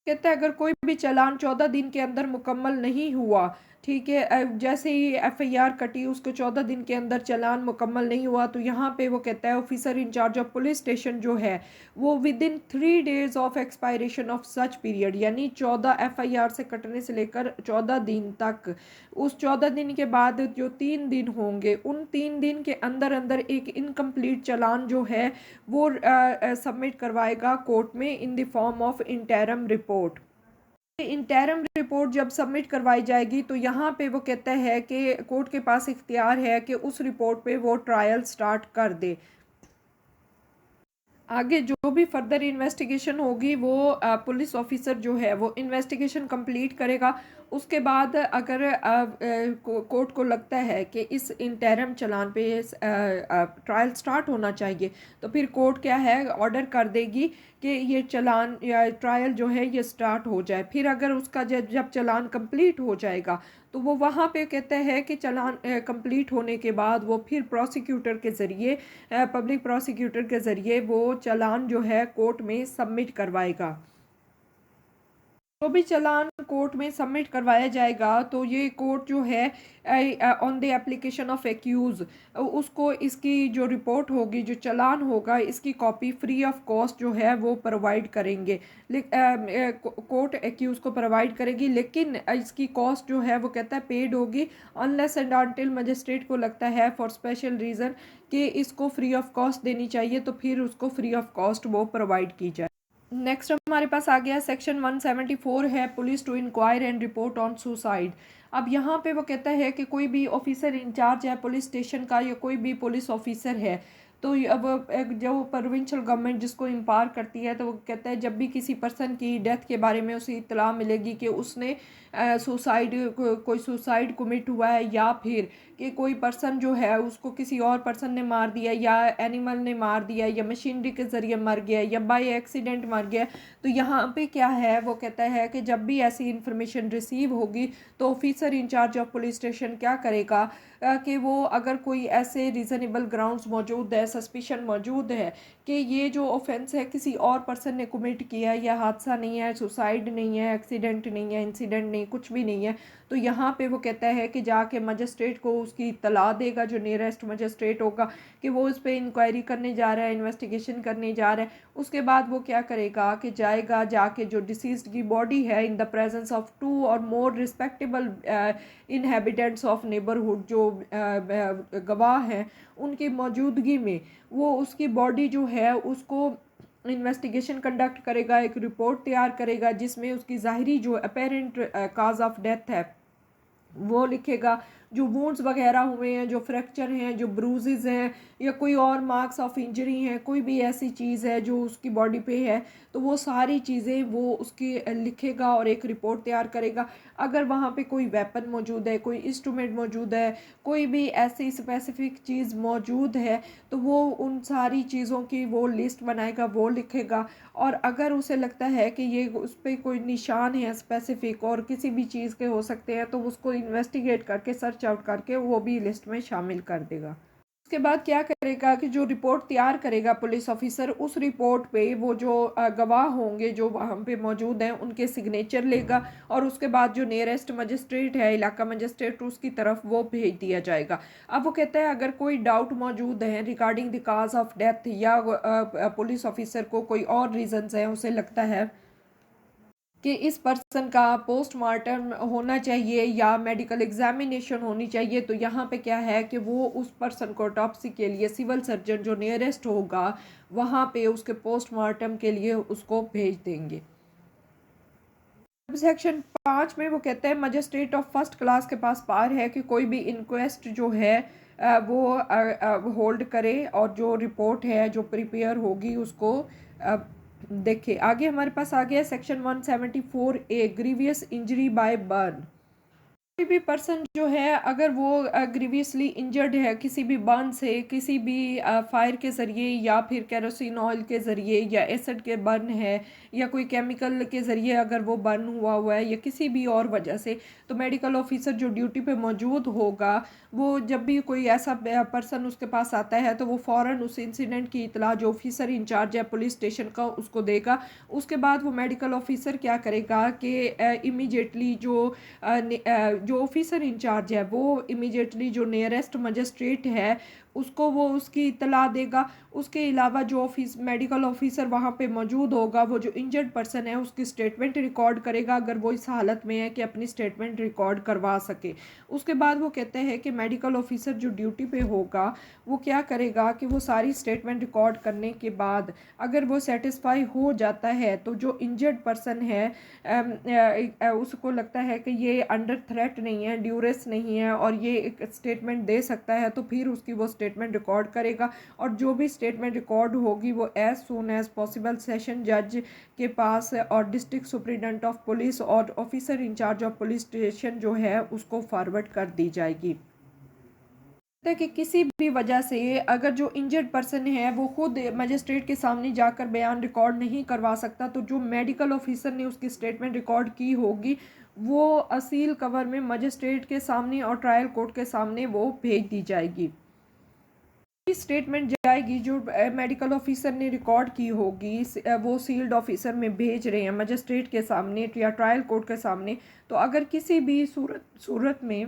[SPEAKER 1] कहता है अगर कोई भी चालान 14 दिन के अंदर मुकम्मल नहीं हुआ, ठीक है, जैसे ही एफआईआर कटी उसको 14 दिन के अंदर चालान मुकम्मल नहीं हुआ, तो यहाँ पे वो कहता है officer in charge of police station जो है वो within 3 days of expiration of such period, यानी 14 एफआईआर से कटने से लेकर 14 दिन तक, उस 14 दिन के बाद जो 3 दिन होंगे, उन 3 दिन के अंदर अंदर एक इनकम्प्लीट चालान जो है वो सबमिट करवाएगा कोर्ट में in the form of interim report. Interim report जब सबमिट करवाई जाएगी, तो यहाँ पे वो कहता है कि कोर्ट के पास इख्तियार है कि उस रिपोर्ट पे वो ट्रायल स्टार्ट कर दे। आगे जो भी फर्दर इन्वेस्टिगेशन होगी वो पुलिस ऑफिसर जो है वो इन्वेस्टिगेशन कंप्लीट करेगा। उसके बाद अगर कोर्ट को लगता है कि इस इंटरम चालान पे ट्रायल स्टार्ट होना चाहिए, तो फिर कोर्ट क्या है ऑर्डर कर देगी कि ये चालान या ट्रायल जो है ये स्टार्ट हो जाए। फिर अगर उसका जब चालान कंप्लीट हो जाएगा तो वो वहाँ पे कहते हैं कि चालान कंप्लीट होने के बाद वो फिर प्रोसिक्यूटर के ज़रिए पब्लिक प्रोसिक्यूटर के ज़रिए वो चालान जो है कोर्ट में सबमिट करवाएगा। जो भी चालान कोर्ट में सबमिट करवाया जाएगा तो ये कोर्ट जो है on the application of accuse उसको इसकी जो रिपोर्ट होगी, जो चालान होगा, इसकी कॉपी फ्री ऑफ कॉस्ट जो है वो प्रोवाइड करेंगे। कोर्ट एक्यूज़ को प्रोवाइड करेगी, लेकिन इसकी कॉस्ट जो है वो कहता है पेड होगी अनलेस एंड अनटिल मजिस्ट्रेट को लगता है फॉर स्पेशल रीज़न कि इसको फ्री ऑफ कॉस्ट देनी चाहिए, तो फिर उसको फ्री ऑफ कॉस्ट वो प्रोवाइड की जाए। नेक्स्ट हमारे पास आ गया सेक्शन 174 है police to inquire and report on suicide. अब यहाँ पे वो कहता है कि कोई भी ऑफिसर इंचार्ज है पुलिस स्टेशन का या कोई भी पुलिस ऑफिसर है, तो अब जो प्रोविंशियल गवर्नमेंट जिसको इम्पावर करती है, तो वो कहता है जब भी किसी पर्सन की डेथ के बारे में उसे इत्तला मिलेगी कि उसने सुसाइड कोई सुसाइड कमिट हुआ है या फिर कि कोई पर्सन जो है उसको किसी और पर्सन ने मार दिया या एनिमल ने मार दिया या मशीनरी के ज़रिए मर गया या बाय एक्सीडेंट मर गया, तो यहाँ पे क्या है वो कहता है कि जब भी ऐसी इंफॉर्मेशन रिसीव होगी तो officer in charge of police station क्या करेगा कि वो अगर कोई ऐसे रीज़नेबल ग्राउंड्स मौजूद है, सस्पिशन मौजूद है कि ये जो ऑफेंस है किसी और पर्सन ने कमिट किया है, या हादसा नहीं है, सुसाइड नहीं है, एक्सीडेंट नहीं है, इंसिडेंट नहीं, कुछ भी नहीं है, तो यहाँ पे वो कहता है कि जाके मजिस्ट्रेट को उसकी इत्तला देगा, जो नियरेस्ट मजिस्ट्रेट होगा, कि वो उस पर इंक्वायरी करने जा रहा है, इन्वेस्टिगेशन करने जा रहा है। उसके बाद वो क्या करेगा कि जाएगा, जाके जो डिसीज्ड की बॉडी है इन द प्रेजेंस ऑफ 2 और मोर रिस्पेक्टेबल इनहेबिटेंट्स ऑफ नेबरहुड, जो गवाह हैं उनकी मौजूदगी में वो उसकी बॉडी जो है उसको इन्वेस्टिगेशन कंडक्ट करेगा, एक रिपोर्ट तैयार करेगा जिसमें उसकी ज़ाहिरी जो अपेरेंट काज ऑफ डेथ है वो लिखेगा, जो वुंड्स वगैरह हुए हैं, जो फ्रैक्चर हैं, जो ब्रूजेस हैं या कोई और मार्क्स ऑफ इंजरी हैं, कोई भी ऐसी चीज़ है जो उसकी बॉडी पे है, तो वो सारी चीज़ें वो उसकी लिखेगा और एक रिपोर्ट तैयार करेगा। अगर वहाँ पे कोई वेपन मौजूद है, कोई इंस्ट्रूमेंट मौजूद है, कोई भी ऐसी स्पेसिफिक चीज़ मौजूद है, तो वो उन सारी चीज़ों की वो लिस्ट बनाएगा, वो लिखेगा। और अगर उसे लगता है कि ये उस पर कोई निशान है स्पेसिफिक और किसी भी चीज़ के हो सकते हैं, तो उसको इन्वेस्टिगेट करके सर्च आउट करके वो भी लिस्ट में शामिल कर देगा। उसके बाद क्या करेगा कि जो रिपोर्ट तैयार करेगा पुलिस ऑफिसर, उस रिपोर्ट पे वो जो गवाह होंगे जो वहाँ पे मौजूद हैं उनके सिग्नेचर लेगा और उसके बाद जो नियरेस्ट मजिस्ट्रेट है, इलाका मजिस्ट्रेट, उसकी तरफ वो भेज दिया जाएगा। अब वो कहता है अगर कोई डाउट मौजूद है regarding the cause of death या पुलिस ऑफिसर को कोई और रीजंस हैं, उसे लगता है कि इस पर्सन का पोस्टमार्टम होना चाहिए या मेडिकल एग्जामिनेशन होनी चाहिए, तो यहाँ पे क्या है कि वो उस पर्सन को ऑटोप्सी के लिए सिविल सर्जन जो नियरेस्ट होगा वहाँ पे उसके पोस्टमार्टम के लिए उसको भेज देंगे। सेक्शन 5 में वो कहते हैं मजिस्ट्रेट ऑफ फर्स्ट क्लास के पास पावर है कि कोई भी इंक्वेस्ट जो है वो होल्ड करे और जो रिपोर्ट है जो प्रिपेयर होगी उसको देखिए। आगे हमारे पास आ गया section 174A grievous injury bye burn. कोई भी पर्सन जो है अगर वो ग्रीवियसली इंजर्ड है किसी भी बर्न से, किसी भी फायर के ज़रिए या फिर केरोसिन ऑयल के ज़रिए या एसिड के बर्न है या कोई केमिकल के ज़रिए अगर वो बर्न हुआ है या किसी भी और वजह से, तो मेडिकल ऑफिसर जो ड्यूटी पे मौजूद होगा वो जब भी कोई ऐसा पर्सन उसके पास आता है तो वो फ़ौरन उस इंसिडेंट की इतला जो ऑफिसर इंचार्ज है पुलिस स्टेशन का उसको देगा। उसके बाद वो मेडिकल ऑफिसर क्या करेगा कि इमीडिएटली जो ऑफिसर इंचार्ज है वो इमीडिएटली जो नियरेस्ट मजिस्ट्रेट है उसको वो उसकी इतला देगा। उसके अलावा जो मेडिकल ऑफिसर वहाँ पे मौजूद होगा वो जो इंजर्ड पर्सन है उसकी स्टेटमेंट रिकॉर्ड करेगा अगर वो इस हालत में है कि अपनी स्टेटमेंट रिकॉर्ड करवा सके। उसके बाद वो कहते हैं कि मेडिकल ऑफिसर जो ड्यूटी पे होगा वो क्या करेगा कि वो सारी स्टेटमेंट रिकॉर्ड करने के बाद अगर वो सेटिस्फाई हो जाता है तो जो इंजर्ड पर्सन है उसको लगता है कि ये अंडर थ्रेट नहीं है, ड्यूरेस नहीं है और ये एक स्टेटमेंट दे सकता है, तो फिर उसकी वो स्टेटमेंट रिकॉर्ड करेगा, और जो भी स्टेटमेंट रिकॉर्ड होगी वो as soon as possible session जज के पास और डिस्ट्रिक्ट सुप्रिटेंडेंट ऑफ पुलिस और officer in charge of police station जो है उसको फॉरवर्ड कर दी जाएगी। कि किसी भी वजह से अगर जो इंजर्ड पर्सन है वो खुद मजिस्ट्रेट के सामने जाकर बयान रिकॉर्ड नहीं करवा सकता, तो जो मेडिकल ऑफिसर ने उसकी स्टेटमेंट रिकॉर्ड की होगी वो असील कवर में मजिस्ट्रेट के सामने और ट्रायल कोर्ट के सामने वो भेज दी जाएगी। स्टेटमेंट जाएगी जो मेडिकल ऑफिसर ने रिकॉर्ड की होगी वो सील्ड ऑफिसर में भेज रहे हैं मजिस्ट्रेट के सामने या ट्रायल कोर्ट के सामने। तो अगर किसी भी सूरत में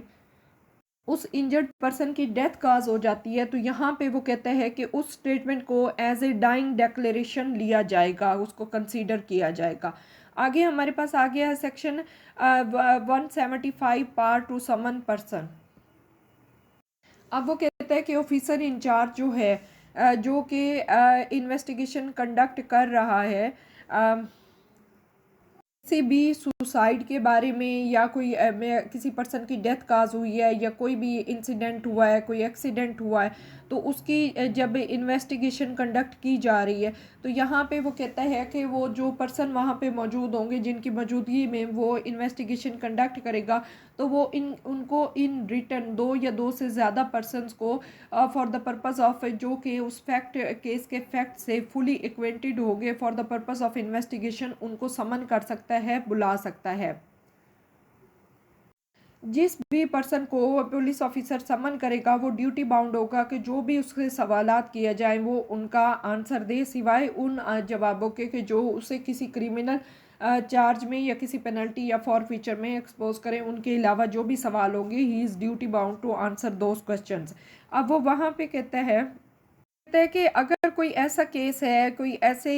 [SPEAKER 1] उस इंजर्ड पर्सन की डेथ काज हो जाती है तो यहाँ पे वो कहता है कि उस स्टेटमेंट को एज ए डाइंग डेक्लेरेशन लिया जाएगा, उसको कंसीडर किया जाएगा। आगे हमारे पास आ गया है section 175 part to someone person. अब वो कहता है कि ऑफिसर इंचार्ज जो है जो कि इन्वेस्टिगेशन कंडक्ट कर रहा है किसी भी सुसाइड के बारे में या कोई किसी पर्सन की डेथ काज हुई है या कोई भी इंसिडेंट हुआ है, कोई एक्सीडेंट हुआ है, तो उसकी जब इन्वेस्टिगेशन कंडक्ट की जा रही है तो यहाँ पे वो कहता है कि वो जो पर्सन वहाँ पे मौजूद होंगे जिनकी मौजूदगी में वो इन्वेस्टिगेशन कंडक्ट करेगा तो वो उनको इन रिटर्न 2 या 2 से ज़्यादा पर्सनस को फॉर द पर्पस ऑफ जो कि उस केस के फैक्ट से फुली एक्वेंटेड हो गए for the purpose of investigation उनको समन कर सकता है, बुला सकता है। जिस भी पर्सन को पुलिस ऑफिसर समन करेगा वो ड्यूटी बाउंड होगा कि जो भी उससे सवालात किया जाए वो उनका आंसर दे, सिवाय उन जवाबों के कि जो उसे किसी क्रिमिनल चार्ज में या किसी पेनल्टी या फॉरफीचर में एक्सपोज करें। उनके अलावा जो भी सवाल होंगे he is duty bound to answer those questions. अब वो वहाँ पे कहता है कि अगर कोई ऐसा केस है, कोई ऐसे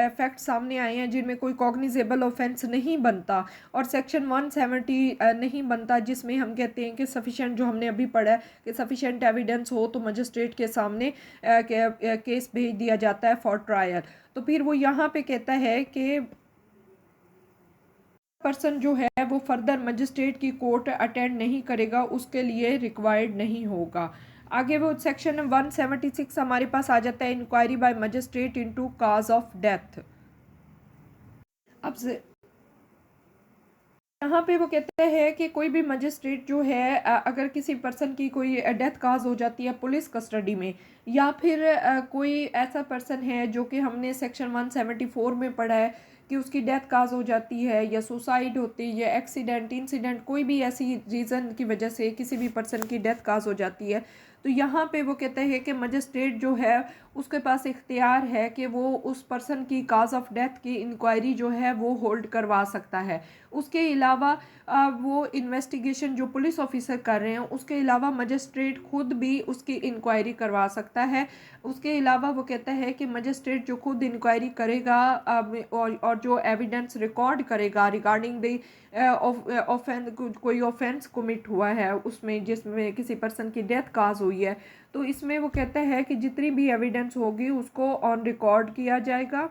[SPEAKER 1] फैक्ट सामने आए हैं जिनमें कोई कॉग्निजेबल ऑफेंस नहीं बनता और सेक्शन 170 नहीं बनता, जिसमें हम कहते हैं कि सफिशेंट, जो हमने अभी पढ़ा है कि सफिशेंट एविडेंस हो तो मजिस्ट्रेट के सामने केस भेज दिया जाता है फॉर ट्रायल। तो फिर वो यहाँ पे कहता है कि पर्सन जो है वो फर्दर मजिस्ट्रेट की कोर्ट अटेंड नहीं करेगा, उसके लिए रिक्वायर्ड नहीं होगा। आगे वो सेक्शन 176 हमारे पास आ जाता है, inquiry by magistrate into cause of death. अब यहाँ पे वो कहते हैं कि कोई भी मजिस्ट्रेट जो है अगर किसी पर्सन की कोई डेथ काज हो जाती है पुलिस कस्टडी में, या फिर कोई ऐसा पर्सन है जो कि हमने सेक्शन 174 में पढ़ा है कि उसकी डेथ काज हो जाती है या सुसाइड होती है या एक्सीडेंट इंसिडेंट, कोई भी ऐसी रीज़न की वजह से किसी भी पर्सन की डेथ काज हो जाती है, तो यहाँ पे वो कहते हैं कि मजिस्ट्रेट जो है उसके पास इख्तियार है कि वो उस पर्सन की काज ऑफ डेथ की इंक्वायरी जो है वो होल्ड करवा सकता है। उसके अलावा वो इन्वेस्टिगेशन जो पुलिस ऑफिसर कर रहे हैं उसके अलावा मजिस्ट्रेट खुद भी उसकी इंक्वायरी करवा सकता है। उसके अलावा वो कहता है कि मजिस्ट्रेट जो खुद इंक्वायरी करेगा और जो एविडेंस रिकॉर्ड करेगा रिगार्डिंग द कोई ऑफेंस कमिट हुआ है उसमें जिसमें किसी पर्सन की डेथ काज हुई है, तो इसमें वो कहता है कि जितनी भी एविडेंस होगी उसको ऑन रिकॉर्ड किया जाएगा।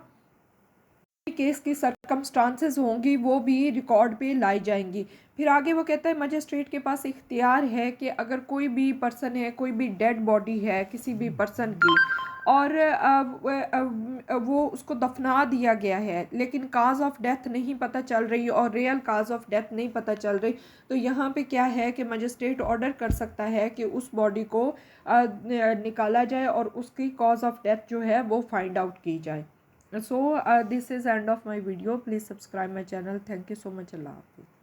[SPEAKER 1] केस की सरकमस्टांसेस होंगी वो भी रिकॉर्ड पे लाई जाएंगी। फिर आगे वो कहता है मजिस्ट्रेट के पास इख्तियार है कि अगर कोई भी पर्सन है, कोई भी डेड बॉडी है किसी भी पर्सन की और वो उसको दफना दिया गया है लेकिन काज ऑफ डेथ नहीं पता चल रही और रियल काज ऑफ डेथ नहीं पता चल रही, तो यहाँ पे क्या है कि मजिस्ट्रेट ऑर्डर कर सकता है कि उस बॉडी को निकाला जाए और उसकी कॉज ऑफ डेथ जो है वो फाइंड आउट की जाए। So this is end of my video. Please subscribe my channel. Thank you so much. Allah Hafiz.